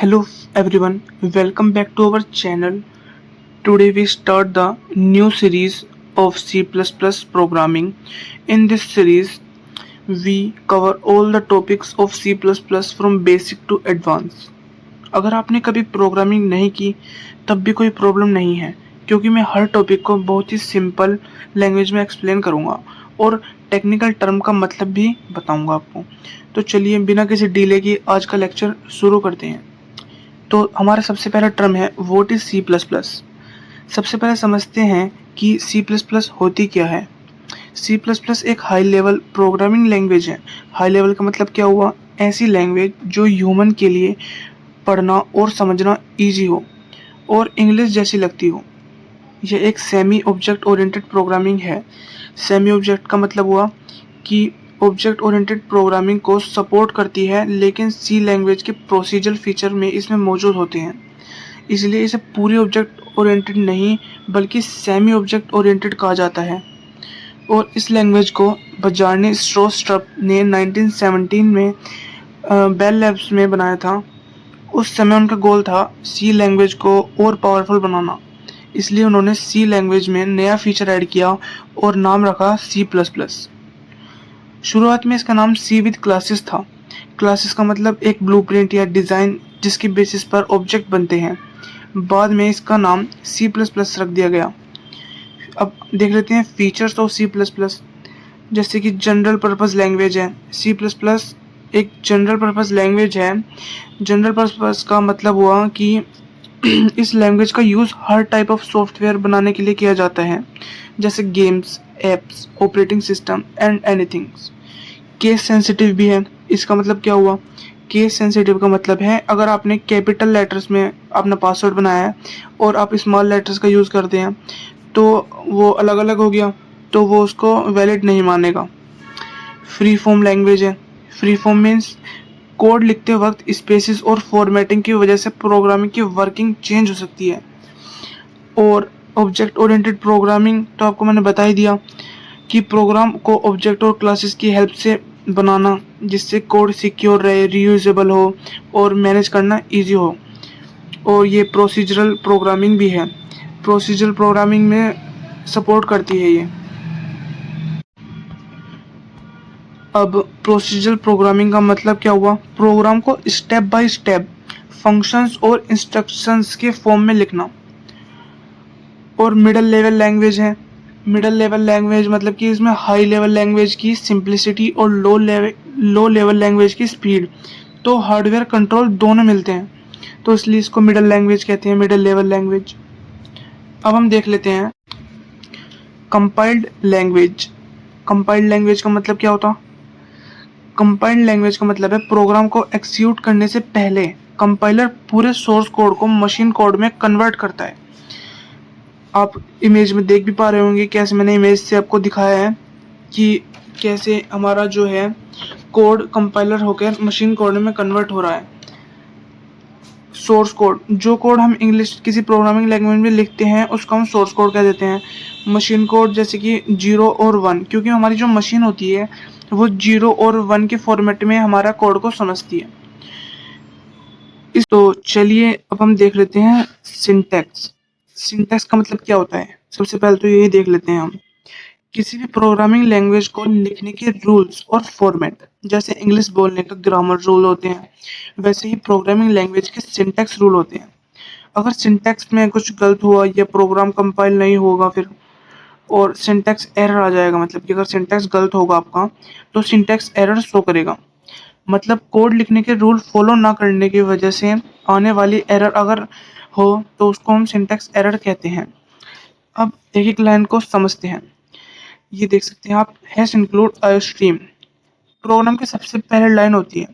Hello everyone, welcome back to our channel. Today we start the new series of C++ programming. In this series, we cover all the topics of C++ from basic to advanced. अगर आपने कभी programming नहीं की तब भी कोई problem नहीं है, क्योंकि मैं हर टॉपिक को बहुत ही सिंपल लैंग्वेज में एक्सप्लेन करूँगा और टेक्निकल टर्म का मतलब भी बताऊँगा आपको। तो चलिए बिना किसी डिले की आज का लेक्चर शुरू करते हैं। तो हमारा सबसे पहला टर्म है what is C plus plus. सबसे पहले समझते हैं कि सी प्लस प्लस होती क्या है। सी प्लस प्लस एक हाई लेवल प्रोग्रामिंग लैंग्वेज है। हाई लेवल का मतलब क्या हुआ? ऐसी लैंग्वेज जो ह्यूमन के लिए पढ़ना और समझना इजी हो और इंग्लिश जैसी लगती हो। यह एक सेमी ऑब्जेक्ट ओरिएंटेड प्रोग्रामिंग है। सेमी ऑब्जेक्ट का मतलब हुआ कि ऑब्जेक्ट ओरिएंटेड प्रोग्रामिंग को सपोर्ट करती है, लेकिन सी लैंग्वेज के प्रोसीजरल फीचर में इसमें मौजूद होते हैं। इसलिए इसे पूरी ऑब्जेक्ट ओरिएंटेड नहीं बल्कि सेमी ऑब्जेक्ट ओरिएंटेड कहा जाता है। और इस लैंग्वेज को बजार्नी स्ट्रोस्ट्रप ने 1917 में बेल लैब्स में बनाया था। उस समय उनका गोल था सी लैंग्वेज को और पावरफुल बनाना। इसलिए उन्होंने सी लैंग्वेज में नया फीचर ऐड किया और नाम रखा सी प्लस प्लस। शुरुआत में इसका नाम सी विद क्लासेस था। क्लासेस का मतलब एक ब्लूप्रिंट या डिज़ाइन जिसकी बेसिस पर ऑब्जेक्ट बनते हैं। बाद में इसका नाम सी प्लस प्लस रख दिया गया। अब देख लेते हैं features of C plus plus. जैसे कि जनरल पर्पस लैंग्वेज है। सी प्लस प्लस एक जनरल पर्पस लैंग्वेज है। जनरल पर्पस का मतलब हुआ कि इस लैंग्वेज का यूज़ हर टाइप ऑफ सॉफ्टवेयर बनाने के लिए किया जाता है, जैसे games, apps, operating system and anything. Case sensitive भी है। इसका मतलब क्या हुआ? केस सेंसिटिव का मतलब है अगर आपने कैपिटल लेटर्स में अपना पासवर्ड बनाया है और आप स्मॉल लेटर्स का यूज़ करते हैं तो वो अलग अलग हो गया, तो वो उसको वैलिड नहीं मानेगा। फ्री फॉर्म लैंग्वेज है। फ्री फॉर्म मीन्स कोड लिखते वक्त स्पेसिस और फॉर्मेटिंग की वजह से प्रोग्रामिंग की वर्किंग चेंज हो सकती है। और ऑब्जेक्ट ओरिएंटेड प्रोग्रामिंग तो आपको मैंने बता ही दिया कि प्रोग्राम को ऑब्जेक्ट और क्लासेस की हेल्प से बनाना, जिससे कोड सिक्योर रहे, रीयूजेबल हो और मैनेज करना इजी हो। और ये प्रोसीजरल प्रोग्रामिंग भी है। प्रोसीजरल प्रोग्रामिंग में सपोर्ट करती है ये। अब प्रोसीजरल प्रोग्रामिंग का मतलब क्या हुआ? प्रोग्राम को स्टेप बाय स्टेप फंक्शंस और इंस्ट्रक्शंस के फॉर्म में लिखना। और मिडिल लेवल लैंग्वेज है। मिडिल लेवल लैंग्वेज मतलब कि इसमें हाई लेवल लैंग्वेज की सिंप्लिसिटी और लो लेवल लैंग्वेज की स्पीड, तो हार्डवेयर कंट्रोल दोनों मिलते हैं, तो इसलिए इसको मिडिल लैंग्वेज कहते हैं, मिडिल लेवल लैंग्वेज। अब हम देख लेते हैं कंपाइल्ड लैंग्वेज। कंपाइल्ड लैंग्वेज का मतलब क्या होता? कंपाइल्ड लैंग्वेज का मतलब है प्रोग्राम को एक्सिक्यूट करने से पहले कंपाइलर पूरे सोर्स कोड को मशीन कोड में कन्वर्ट करता है। आप इमेज में देख भी पा रहे होंगे कैसे मैंने इमेज से आपको दिखाया है कि कैसे हमारा जो है कोड कंपाइलर होकर मशीन कोड में कन्वर्ट हो रहा है। सोर्स कोड, जो कोड हम इंग्लिश किसी प्रोग्रामिंग लैंग्वेज में लिखते हैं उसको हम सोर्स कोड कह देते हैं। मशीन कोड जैसे कि 0 और 1, क्योंकि हमारी जो मशीन होती है वो 0 और 1 के फॉर्मेट में हमारा कोड को समझती है। तो चलिए अब हम देख लेते हैं सिंटैक्स। सिंटैक्स का मतलब क्या होता है? सबसे पहले तो यही देख लेते हैं हम। किसी भी प्रोग्रामिंग लैंग्वेज को लिखने के रूल्स और फॉर्मेट, जैसे इंग्लिश बोलने का ग्रामर रूल होते हैं, वैसे ही प्रोग्रामिंग लैंग्वेज के सिंटैक्स रूल होते हैं। अगर सिंटैक्स में कुछ गलत हुआ या प्रोग्राम कंपाइल नहीं होगा फिर, और सिंटैक्स एरर आ जाएगा, मतलब कि अगर सिंटैक्स गलत होगा आपका तो सिंटैक्स एरर शो करेगा। मतलब कोड लिखने के रूल फॉलो ना करने की वजह से आने वाली एरर अगर हो तो उसको हम सिंटैक्स एरर कहते हैं। अब एक एक लाइन को समझते हैं। ये देख सकते हैं आप, हैश इंक्लूड आयोस्ट्रीम। प्रोग्राम की सबसे पहले लाइन होती है।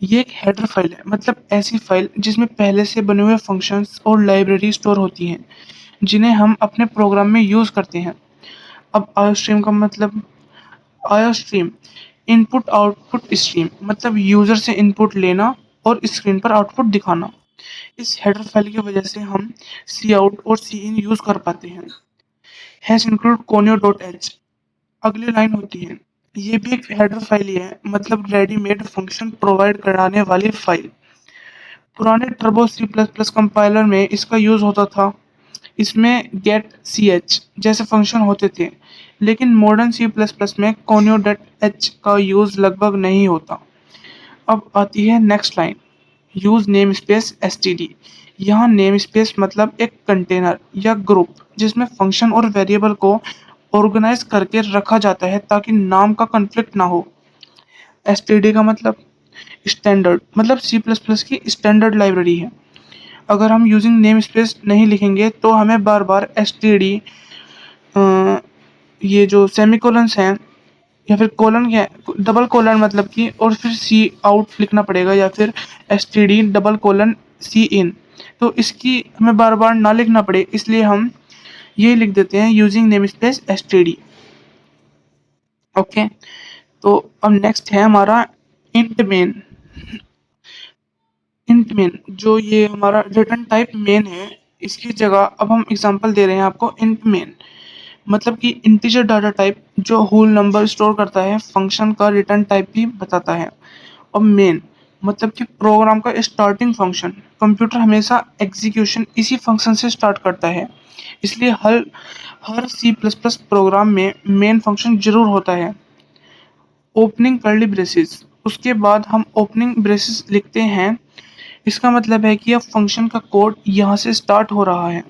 ये एक हेडर फाइल है, मतलब ऐसी फाइल जिसमें पहले से बने हुए फंक्शंस और लाइब्रेरी स्टोर होती हैं जिन्हें हम अपने प्रोग्राम में यूज़ करते हैं। अब आयोस्ट्रीम का मतलब, आयोस्ट्रीम इनपुट आउटपुट स्ट्रीम, मतलब यूज़र से इनपुट लेना और स्क्रीन पर आउटपुट दिखाना। इस हेडर फाइल की वजह से हम सी आउट और सी इन यूज़ कर पाते हैं। Hash include conio dot H, अगली लाइन होती है। ये भी एक हेडर फाइल ही है, मतलब रेडीमेड फंक्शन प्रोवाइड कराने वाली फाइल। पुराने Turbo C plus plus compiler में इसका यूज होता था। इसमें गेट सी एच जैसे फंक्शन होते थे, लेकिन मॉडर्न सी प्लस प्लस में कोनियो डॉट एच का यूज लगभग नहीं होता। अब आती है next line, use name space STD. यहाँ नेम स्पेस मतलब एक कंटेनर या ग्रुप जिसमें फंक्शन और वेरिएबल को ऑर्गेनाइज करके रखा जाता है ताकि नाम का कॉन्फ्लिक्ट ना हो। एसटीडी का मतलब स्टैंडर्ड, मतलब सी प्लस प्लस की स्टैंडर्ड लाइब्रेरी है। अगर हम यूजिंग नेम स्पेस नहीं लिखेंगे तो हमें बार बार एसटीडी, ये जो सेमीकोलन्स हैं या फिर कोलन क्या डबल कोलन मतलब कि, और फिर सी आउट लिखना पड़ेगा या फिर S T D double colon C in. तो इसकी हमें बार बार ना लिखना पड़े इसलिए हम ये लिख देते हैं using name space S T D. Okay, तो अब नेक्स्ट है हमारा इंट मेन। इंट मेन जो ये हमारा रिटर्न टाइप मेन है, इसकी जगह अब हम एग्जांपल दे रहे हैं आपको इंट मेन, मतलब कि इंटीजर डाटा टाइप जो होल नंबर स्टोर करता है, फंक्शन का रिटर्न टाइप भी बताता है। और मेन मतलब कि प्रोग्राम का स्टार्टिंग फंक्शन, कंप्यूटर हमेशा एग्जीक्यूशन इसी फंक्शन से स्टार्ट करता है, इसलिए हर हर सी प्लस प्लस प्रोग्राम में मेन फंक्शन जरूर होता है। ओपनिंग कर्ली ब्रेसेस, उसके बाद हम ओपनिंग ब्रेसेस लिखते हैं, इसका मतलब है कि अब फंक्शन का कोड यहाँ से स्टार्ट हो रहा है।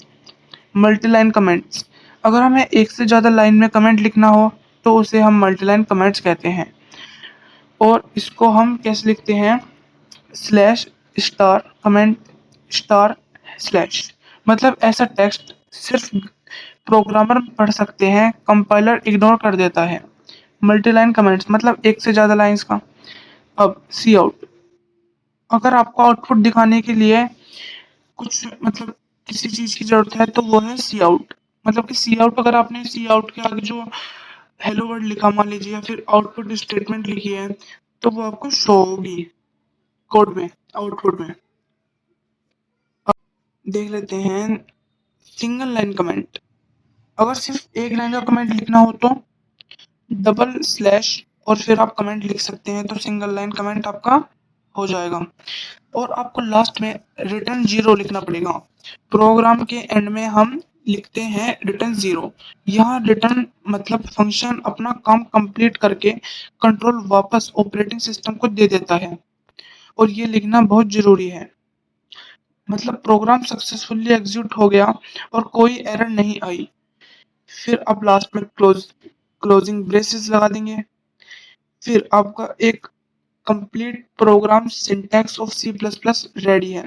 मल्टीलाइन कमेंट्स, अगर हमें एक से ज़्यादा लाइन में कमेंट लिखना हो तो उसे हम मल्टीलाइन कमेंट्स कहते हैं। और इसको हम कैसे लिखते हैं, slash star comment star slash, मतलब ऐसा टेक्स्ट सिर्फ प्रोग्रामर पढ़ सकते हैं, कंपाइलर इग्नोर कर देता है। मल्टीलाइन कमेंट्स मतलब एक से ज़्यादा लाइंस का। अब सी आउट, अगर आपको आउटपुट दिखाने के लिए कुछ मतलब किसी चीज़ की ज़रूरत है तो वो है सी आउट। मतलब कि सी आउट, अगर आपने सी आउट के आगे जो हेलो वर्ड लिखा मान लीजिए या फिर आउटपुट स्टेटमेंट लिखी है तो वो आपको शो होगी कोड में, आउटपुट में। देख लेते हैं सिंगल लाइन कमेंट, अगर सिर्फ एक लाइन का कमेंट लिखना हो तो डबल स्लैश और फिर आप कमेंट लिख सकते हैं, तो सिंगल लाइन कमेंट आपका हो जाएगा। और आपको लास्ट में रिटर्न जीरो लिखना पड़ेगा। प्रोग्राम के एंड में हम लिखते हैं रिटर्न जीरो। यहाँ रिटर्न मतलब फंक्शन अपना काम कंप्लीट करके कंट्रोल वापस ऑपरेटिंग सिस्टम को दे देता है, और ये लिखना बहुत जरूरी है। मतलब प्रोग्राम सक्सेसफुली एग्जीक्यूट हो गया और कोई एरर नहीं आई, फिर आप लास्ट में क्लोजिंग ब्रेसेस लगा देंगे, फिर आपका एक complete program syntax of C plus plus ready है।